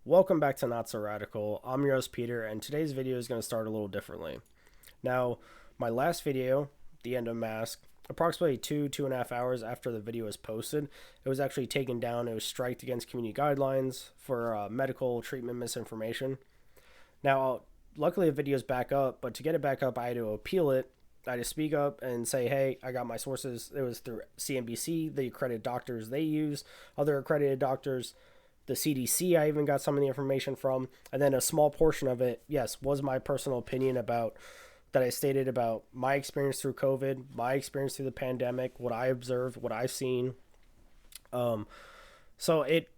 Welcome back to Not So Radical. I'm your host Peter, and today's video is going to start a little differently. Now, my last video, The End of Mask, approximately 2.5 hours after the video was posted, it was actually taken down. It was striked against community guidelines for medical treatment misinformation. Now, luckily the video's back up, but to get it back up, I had to appeal it. I had to speak up and say, hey, I got my sources. It was through CNBC, the accredited doctors they use, other accredited doctors, the CDC, I even got some of the information from, and then a small portion of it, yes, was my personal opinion about that I stated about my experience through COVID, my experience through the pandemic, what I observed, what I've seen. So it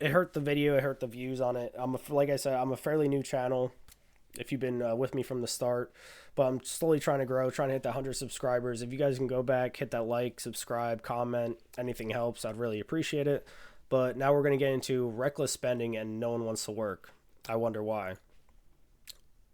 hurt the video, it hurt the views on it. Like I said, I'm a fairly new channel. If you've been with me from the start, but I'm slowly trying to grow, trying to hit that 100 subscribers. If you guys can go back, hit that like, subscribe, comment, anything helps, I'd really appreciate it. But now we're going to get into reckless spending and no one wants to work. I wonder why.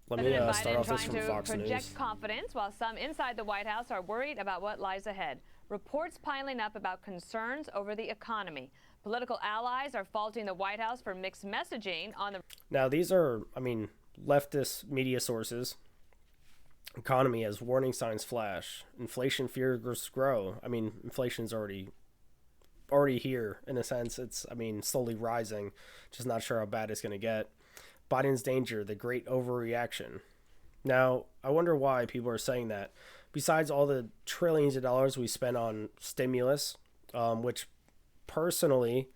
Let me start off this from Fox News. Project confidence while some inside the White House are worried about what lies ahead. Reports piling up about concerns over the economy. Political allies are faulting the White House for mixed messaging on the... Now, these are, leftist media sources. Economy as warning signs flash. Inflation fears grow. Inflation's already here in a sense. It's slowly rising, just not sure how bad it's going to get. Biden's danger, the great overreaction. Now, I wonder why people are saying that. Besides all the trillions of dollars we spent on stimulus, which personally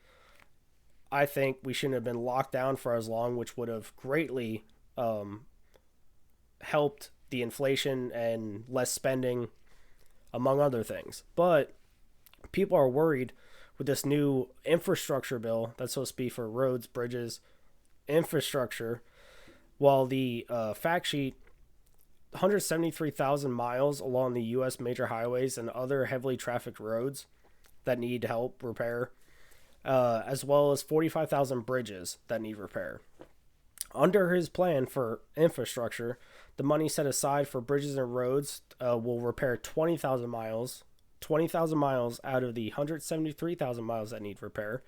I think we shouldn't have been locked down for as long, which would have greatly helped the inflation and less spending, among other things. But people are worried with this new infrastructure bill that's supposed to be for roads, bridges, infrastructure, while the fact sheet, 173,000 miles along the U.S. major highways and other heavily trafficked roads that need help repair, as well as 45,000 bridges that need repair. Under his plan for infrastructure, the money set aside for bridges and roads will repair 20,000 miles out of the 173,000 miles that need repair.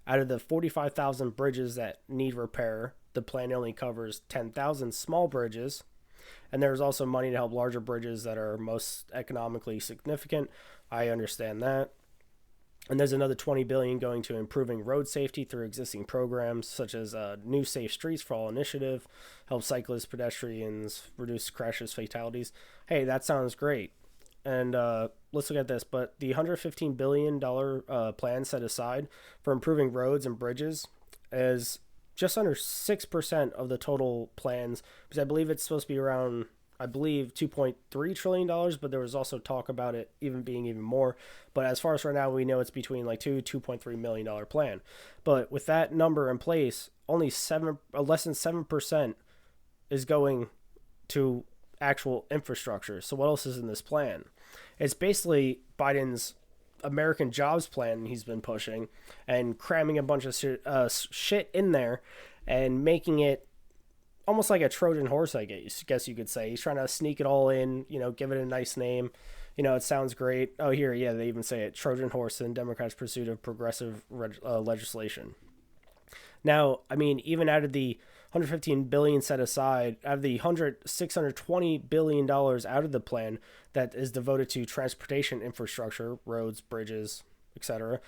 Out of the 45,000 bridges that need repair, the plan only covers 10,000 small bridges. And there's also money to help larger bridges that are most economically significant. I understand that. And there's another $20 billion going to improving road safety through existing programs such as New Safe Streets for All initiative, help cyclists, pedestrians, reduce crashes, fatalities. Hey, that sounds great. And let's look at this. But the $115 billion plan set aside for improving roads and bridges is just under 6% of the total plans, because I believe it's supposed to be around, $2.3 trillion, but there was also talk about it being even more. But as far as right now, we know it's between $2.3 million plan. But with that number in place, only less than 7% is going to actual infrastructure. So what else is in this plan? It's basically Biden's American Jobs Plan he's been pushing and cramming a bunch of shit in there and making it almost like a Trojan horse, I guess you could say. He's trying to sneak it all in, give it a nice name. It sounds great. Oh, here, yeah, they even say it, Trojan horse in Democrats' pursuit of progressive legislation. Now, even out of the $115 billion set aside, out of the $620 billion out of the plan that is devoted to transportation infrastructure, roads, bridges, etc.,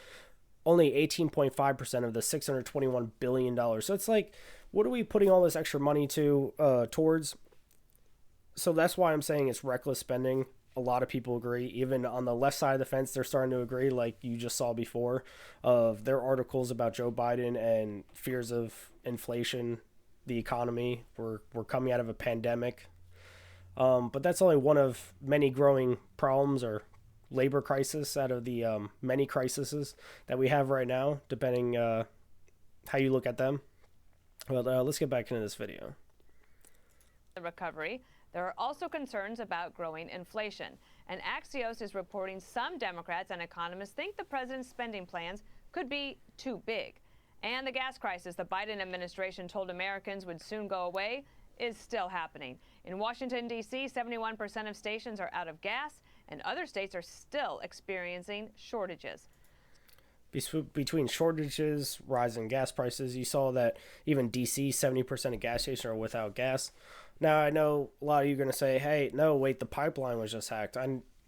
only 18.5% of the $621 billion. So it's like, what are we putting all this extra money towards? So that's why I'm saying it's reckless spending. A lot of people agree. Even on the left side of the fence, they're starting to agree, like you just saw before, of their articles about Joe Biden and fears of inflation, the economy. We're coming out of a pandemic. But that's only one of many growing problems or labor crisis out of the many crises that we have right now, depending how you look at them. Well, let's get back into this video. The recovery. There are also concerns about growing inflation. And Axios is reporting some Democrats and economists think the president's spending plans could be too big. And the gas crisis the Biden administration told Americans would soon go away is still happening. In Washington, D.C., 71% of stations are out of gas, and other states are still experiencing shortages. between shortages, rising gas prices. You saw that even DC, 70% of gas stations are without gas. Now, I know a lot of you are going to say, hey, no, wait, the pipeline was just hacked.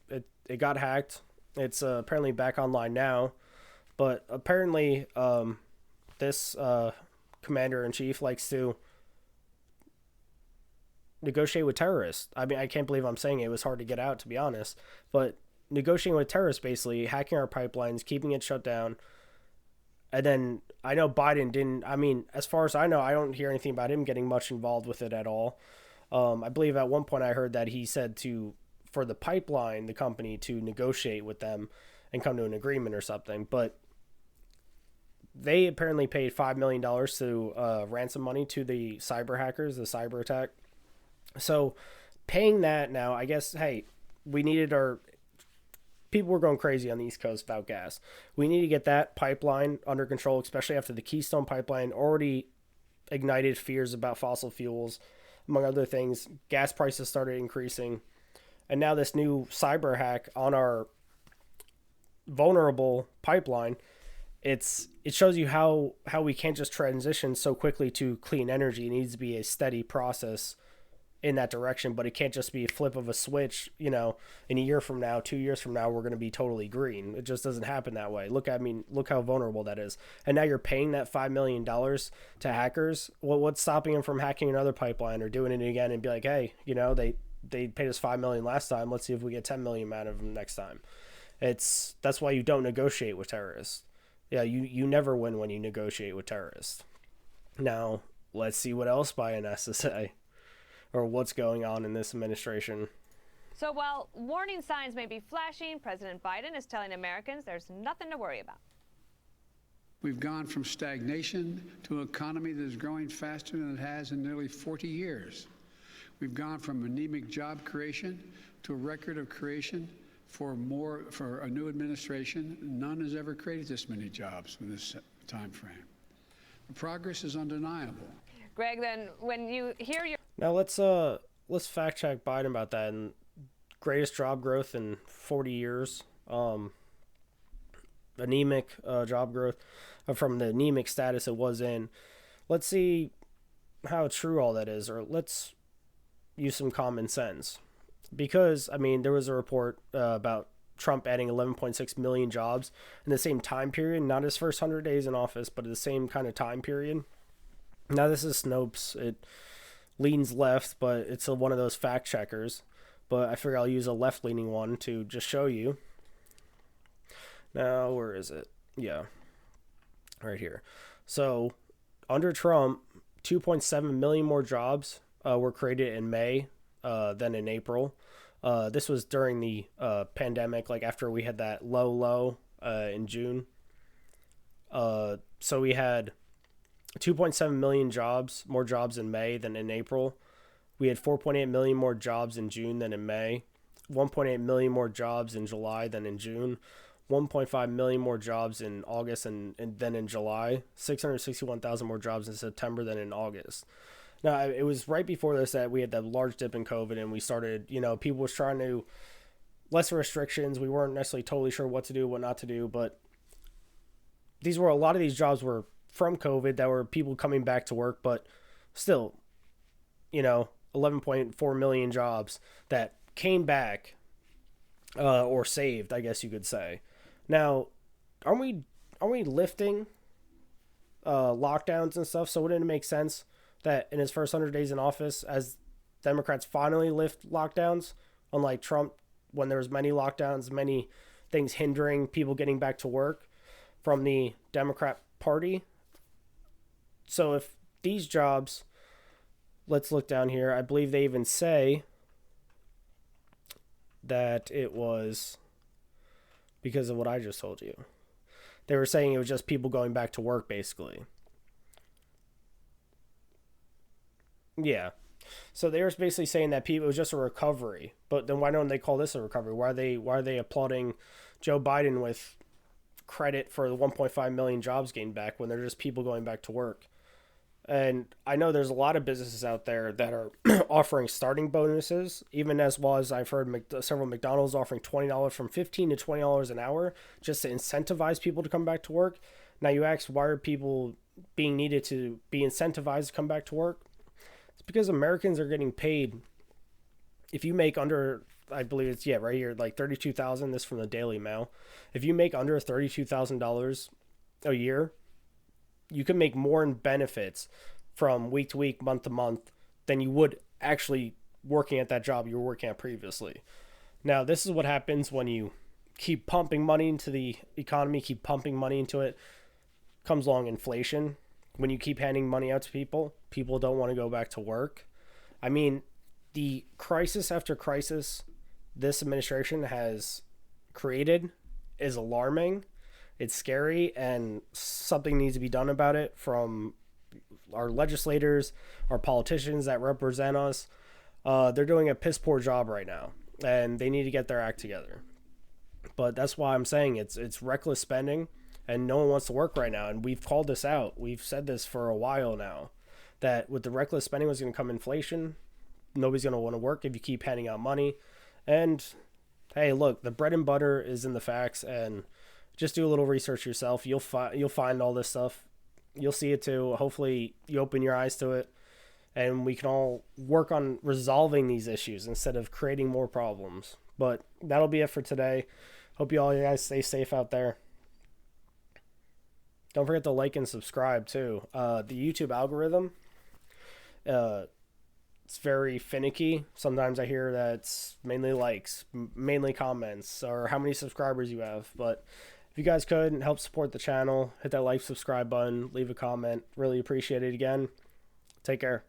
It got hacked. It's apparently back online now. But apparently, this commander-in-chief likes to negotiate with terrorists. I mean, I can't believe I'm saying it. It was hard to get out, to be honest. But negotiating with terrorists, basically, hacking our pipelines, keeping it shut down. And then I know Biden didn't, I mean, as far as I know, I don't hear anything about him getting much involved with it at all. I believe at one point I heard that he said for the pipeline, the company, to negotiate with them and come to an agreement or something. But they apparently paid $5 million to ransom money to the cyber hackers, the cyber attack. So paying that now, I guess, hey, we needed people were going crazy on the East Coast about gas. We need to get that pipeline under control, especially after the Keystone Pipeline already ignited fears about fossil fuels, among other things. Gas prices started increasing. And now this new cyber hack on our vulnerable pipeline, it shows you how we can't just transition so quickly to clean energy. It needs to be a steady process in that direction, but it can't just be a flip of a switch, in a year from now, 2 years from now, we're going to be totally green. It just doesn't happen that way. Look how vulnerable that is. And now you're paying that $5 million to hackers. Well, what's stopping them from hacking another pipeline or doing it again and be like, hey, they paid us $5 million last time. Let's see if we get $10 million out of them next time. That's why you don't negotiate with terrorists. Yeah, you never win when you negotiate with terrorists. Now, let's see what else Biden has to say, or what's going on in this administration. So while warning signs may be flashing, President Biden is telling Americans there's nothing to worry about. We've gone from stagnation to an economy that is growing faster than it has in nearly 40 years. We've gone from anemic job creation to a record of creation for a new administration. None has ever created this many jobs in this time frame. The progress is undeniable. Greg, then when you hear your... Now let's fact check Biden about that. And greatest job growth in 40 years. Anemic job growth from the anemic status it was in. Let's see how true all that is, or let's use some common sense. Because, I mean, there was a report about Trump adding 11.6 million jobs in the same time period, not his first 100 days in office, but the same kind of time period. Now, this is Snopes. It leans left, but it's one of those fact checkers. But I figure I'll use a left-leaning one to just show you. Now, where is it? Yeah, right here. So, under Trump, 2.7 million more jobs were created in May than in April. This was during the pandemic, like after we had that low in June. So we had 2.7 million more jobs in May than in April. We had 4.8 million more jobs in June than in May. 1.8 million more jobs in July than in June. 1.5 million more jobs in August and than in July. 661,000 more jobs in September than in August. Now, it was right before this that we had that large dip in COVID, and we started, people was trying to, less restrictions. We weren't necessarily totally sure what to do, what not to do, but a lot of these jobs were from COVID that were people coming back to work, but still, 11.4 million jobs that came back or saved, I guess you could say. Now, aren't we lifting lockdowns and stuff? So wouldn't it make sense that in his first 100 days in office, as Democrats finally lift lockdowns, unlike Trump, when there was many lockdowns, many things hindering people getting back to work from the Democrat Party? So if these jobs, let's look down here, I believe they even say that it was because of what I just told you. They were saying it was just people going back to work, basically. Yeah. So they were basically saying that it was just a recovery. But then why don't they call this a recovery? Why are they applauding Joe Biden with credit for the 1.5 million jobs gained back when they're just people going back to work? And I know there's a lot of businesses out there that are offering starting bonuses, even as well as I've heard several McDonald's offering $20 from $15 to $20 an hour just to incentivize people to come back to work. Now you ask, why are people being needed to be incentivized to come back to work? It's because Americans are getting paid. If you make under, I believe it's, yeah, right here, like $32,000, this from the Daily Mail. If you make under $32,000 a year, you can make more in benefits from week to week, month to month than you would actually working at that job you were working at previously. Now, this is what happens when you keep pumping money into the economy, keep pumping money into it. Comes along inflation. When you keep handing money out to people, people don't want to go back to work. I mean, the crisis after crisis this administration has created is alarming. It's scary, and something needs to be done about it from our legislators, our politicians that represent us. They're doing a piss poor job right now, and they need to get their act together. But that's why I'm saying it's reckless spending, and no one wants to work right now. And we've called this out. We've said this for a while now, that with the reckless spending was going to come inflation. Nobody's going to want to work if you keep handing out money. And hey, look, the bread and butter is in the facts, and just do a little research yourself. You'll find all this stuff. You'll see it too. Hopefully you open your eyes to it, and we can all work on resolving these issues instead of creating more problems. But that'll be it for today. Hope you guys stay safe out there. Don't forget to like and subscribe too. The YouTube algorithm, it's very finicky. Sometimes I hear that it's mainly likes, mainly comments, or how many subscribers you have. But if you guys could help support the channel, hit that like, subscribe button, leave a comment. Really appreciate it again. Take care.